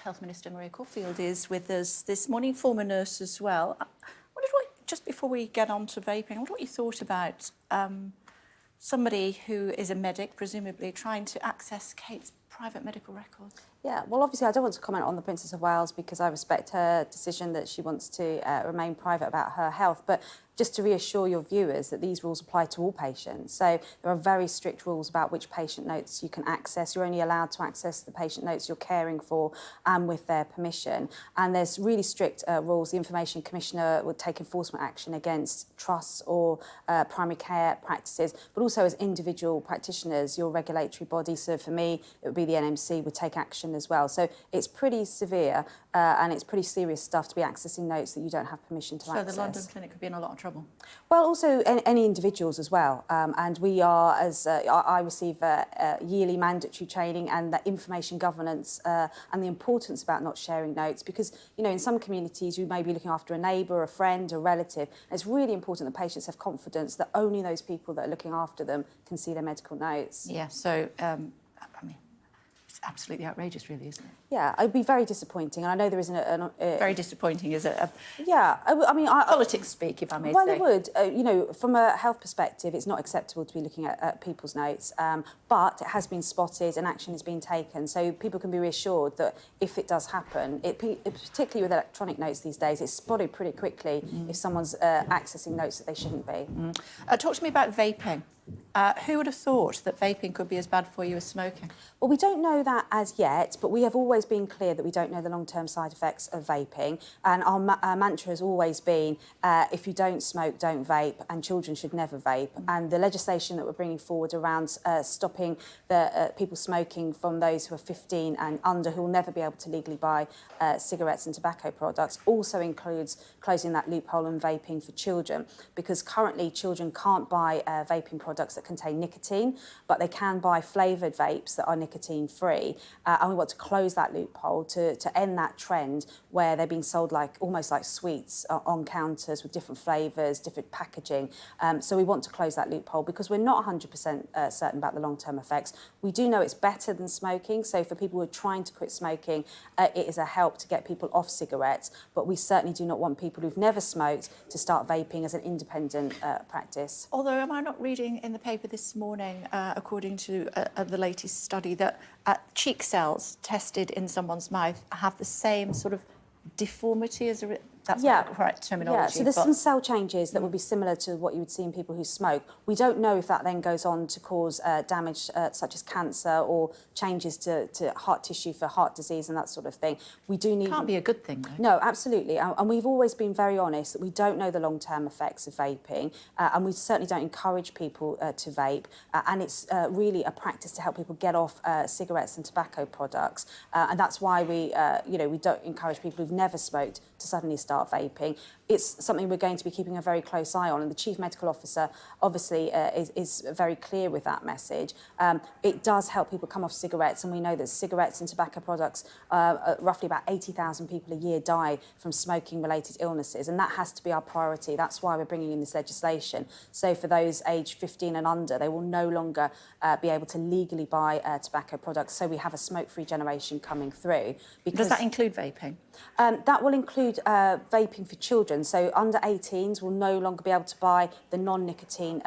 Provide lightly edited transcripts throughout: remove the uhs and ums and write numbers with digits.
Health Minister Maria Caulfield is with us this morning, former nurse as well. I wondered what, just before we get on to vaping, I wonder what you thought about somebody who is a medic, presumably, trying to access Kate's private medical records. Yeah, well, obviously I don't want to comment on the Princess of Wales because I respect her decision that she wants to remain private about her health, but just to reassure your viewers that these rules apply to all patients. So there are very strict rules about which patient notes you can access. You're only allowed to access the patient notes you're caring for and with their permission. And there's really strict rules. The Information Commissioner would take enforcement action against trusts or primary care practices, but also as individual practitioners, your regulatory body. So for me, it would be the NMC would take action as well. So it's pretty severe and it's pretty serious stuff to be accessing notes that you don't have permission to access. So the London clinic could be in a lot of trouble. Well, also any individuals as well. And we are, as I receive yearly mandatory training and the information governance and the importance about not sharing notes because, you know, in some communities you may be looking after a neighbour, a friend, a relative. And it's really important that patients have confidence that only those people that are looking after them can see their medical notes. Yeah, so, I mean, it's absolutely outrageous, really, isn't it? Yeah, it'd be very disappointing, and I know there isn't very disappointing, is it? Yeah, I mean... politics speak, if I may say. Well, it would. You know, from a health perspective, it's not acceptable to be looking at people's notes, but it has been spotted and action has been taken, so people can be reassured that if it does happen, particularly with electronic notes these days, it's spotted pretty quickly if someone's accessing notes that they shouldn't be. Talk to me about vaping. Who would have thought that vaping could be as bad for you as smoking? Well, we don't know that as yet, but we have always been clear that we don't know the long-term side effects of vaping. And our mantra has always been, if you don't smoke, don't vape, and children should never vape. And the legislation that we're bringing forward around stopping the people smoking from those who are 15 and under, who will never be able to legally buy cigarettes and tobacco products, also includes closing that loophole on vaping for children, because currently children can't buy vaping products that contain nicotine, but they can buy flavoured vapes that are nicotine-free. And we want to close that loophole to end that trend where they're being sold almost like sweets on counters with different flavours, different packaging. So we want to close that loophole because we're not 100% certain about the long-term effects. We do know it's better than smoking. So for people who are trying to quit smoking, it is a help to get people off cigarettes. But we certainly do not want people who've never smoked to start vaping as an independent practice. Although, am I not reading in the paper this morning, according to the latest study, that cheek cells tested in someone's mouth have the same sort of deformity as that's not the correct terminology. Yeah, so there's some cell changes that would be similar to what you would see in people who smoke. We don't know if that then goes on to cause damage such as cancer or changes to heart tissue for heart disease and that sort of thing. We do need... It can't be a good thing, though. No, absolutely. And we've always been very honest that we don't know the long-term effects of vaping and we certainly don't encourage people to vape. And it's really a practice to help people get off cigarettes and tobacco products. And that's why we, you know, we don't encourage people who've never smoked to suddenly start vaping. It's something we're going to be keeping a very close eye on, and the Chief Medical Officer obviously is very clear with that message. It does help people come off cigarettes, and we know that cigarettes and tobacco products, roughly about 80,000 people a year die from smoking-related illnesses, and that has to be our priority. That's why we're bringing in this legislation. So for those aged 15 and under, they will no longer be able to legally buy tobacco products, so we have a smoke-free generation coming through. Does that include vaping? That will include vaping for children. So under 18s will no longer be able to buy the non-nicotine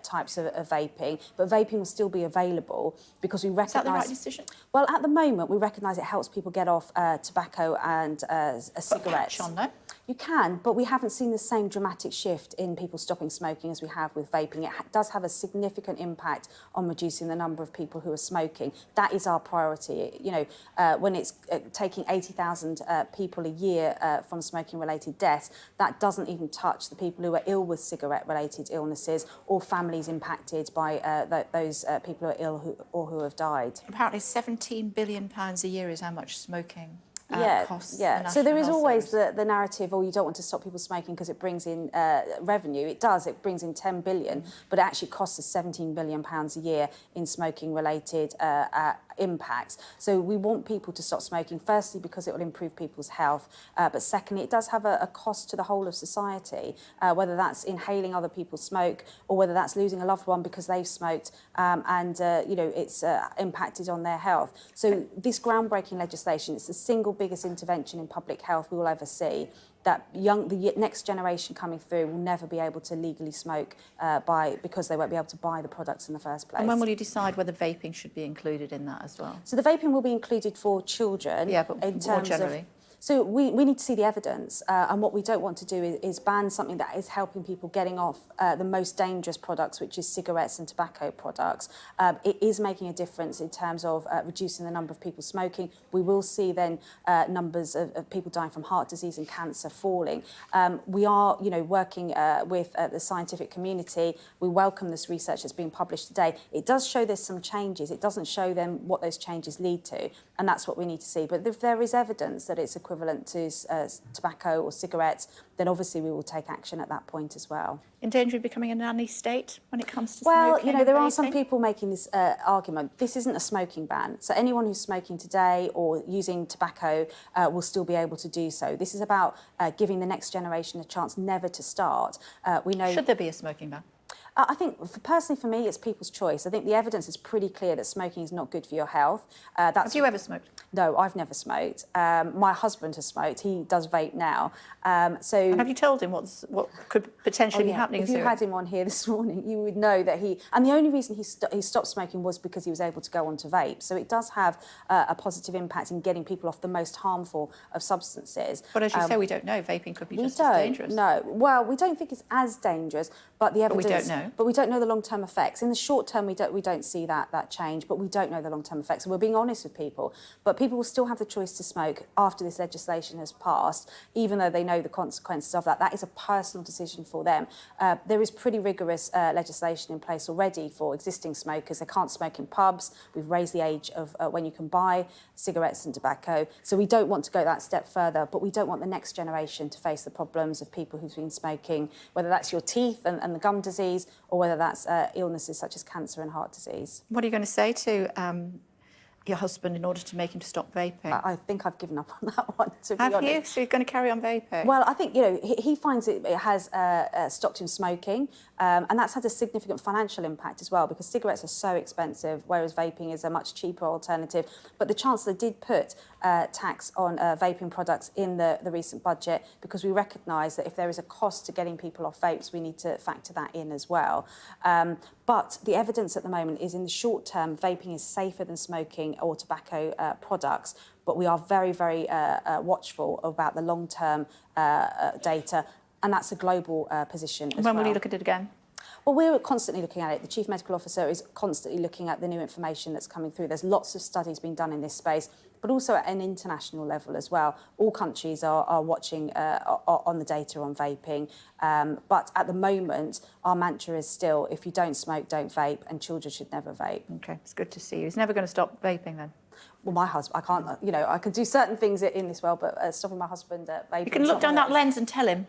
types of vaping, but vaping will still be available because we recognise... Is that the right decision? Well, at the moment, we recognise it helps people get off tobacco and cigarettes. Put a patch on, though? You can, but we haven't seen the same dramatic shift in people stopping smoking as we have with vaping. It does have a significant impact on reducing the number of people who are smoking. That is our priority. You know, when it's taking 80,000 people a year from smoking-related deaths, that doesn't even touch the people who are ill with cigarette-related illnesses or families impacted by those people who are ill or who have died. Apparently £17 billion a year is how much smoking costs. Yeah. So there is always the narrative, oh, you don't want to stop people smoking because it brings in revenue. It does. It brings in 10 billion, but it actually costs us £17 billion a year in smoking-related impacts. So we want people to stop smoking, firstly because it will improve people's health, but secondly it does have a cost to the whole of society, whether that's inhaling other people's smoke or whether that's losing a loved one because they've smoked and it's impacted on their health. So this groundbreaking legislation, it's the single biggest intervention in public health we will ever see. That the next generation coming through will never be able to legally smoke because they won't be able to buy the products in the first place. And when will you decide whether vaping should be included in that as well? So the vaping will be included for children. Yeah, but in more terms generally. of, so we need to see the evidence, and what we don't want to do is ban something that is helping people getting off the most dangerous products, which is cigarettes and tobacco products. It is making a difference in terms of reducing the number of people smoking. We will see then numbers of people dying from heart disease and cancer falling. We are, working with the scientific community. We welcome this research that's being published today. It does show there's some changes. It doesn't show them what those changes lead to, and that's what we need to see. But if there is evidence that it's equivalent to tobacco or cigarettes, then obviously we will take action at that point as well. In danger of becoming a nanny state when it comes to well, smoking? there are some people making this argument. This isn't a smoking ban. So anyone who's smoking today or using tobacco will still be able to do so. This is about giving the next generation a chance never to start. We know. Should there be a smoking ban? I think, personally for me, it's people's choice. I think the evidence is pretty clear that smoking is not good for your health. Have you ever smoked? No, I've never smoked. My husband has smoked. He does vape now. And have you told him what could potentially be happening? If you had him on here this morning, you would know that and the only reason he stopped smoking was because he was able to go on to vape. So it does have a positive impact in getting people off the most harmful of substances. But as you say, we don't know. Vaping could be just as dangerous. No, well, we don't think it's as dangerous, but the evidence. But we don't know. But we don't know the long-term effects. In the short term, we don't see that change, but we don't know the long-term effects. And we're being honest with people. But people will still have the choice to smoke after this legislation has passed, even though they know the consequences of that. That is a personal decision for them. There is pretty rigorous legislation in place already for existing smokers. They can't smoke in pubs. We've raised the age of when you can buy cigarettes and tobacco. So we don't want to go that step further, but we don't want the next generation to face the problems of people who've been smoking, whether that's your teeth and the gum disease, or whether that's illnesses such as cancer and heart disease. What are you going to say to your husband in order to make him to stop vaping? I think I've given up on that one, to be honest. Have you? So you're going to carry on vaping? Well, I think, he finds it has stopped him smoking, and that's had a significant financial impact as well, because cigarettes are so expensive, whereas vaping is a much cheaper alternative. But the Chancellor did put tax on vaping products in the recent budget, because we recognise that if there is a cost to getting people off vapes, we need to factor that in as well. But the evidence at the moment is in the short term, vaping is safer than smoking or tobacco products. But we are very, very watchful about the long-term data, and that's a global position as well. When will you look at it again? Well, we're constantly looking at it. The Chief Medical Officer is constantly looking at the new information that's coming through. There's lots of studies being done in this space, but also at an international level as well. All countries are watching on the data on vaping. But at the moment, our mantra is still, if you don't smoke, don't vape, and children should never vape. OK, it's good to see you. He's never going to stop vaping then? Well, my husband, I can't, I can do certain things in this world, but stopping my husband vaping... You can look down that lens and tell him.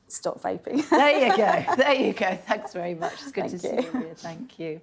Stop vaping. There you go. There you go. Thanks very much. It's good to see you. Thank you.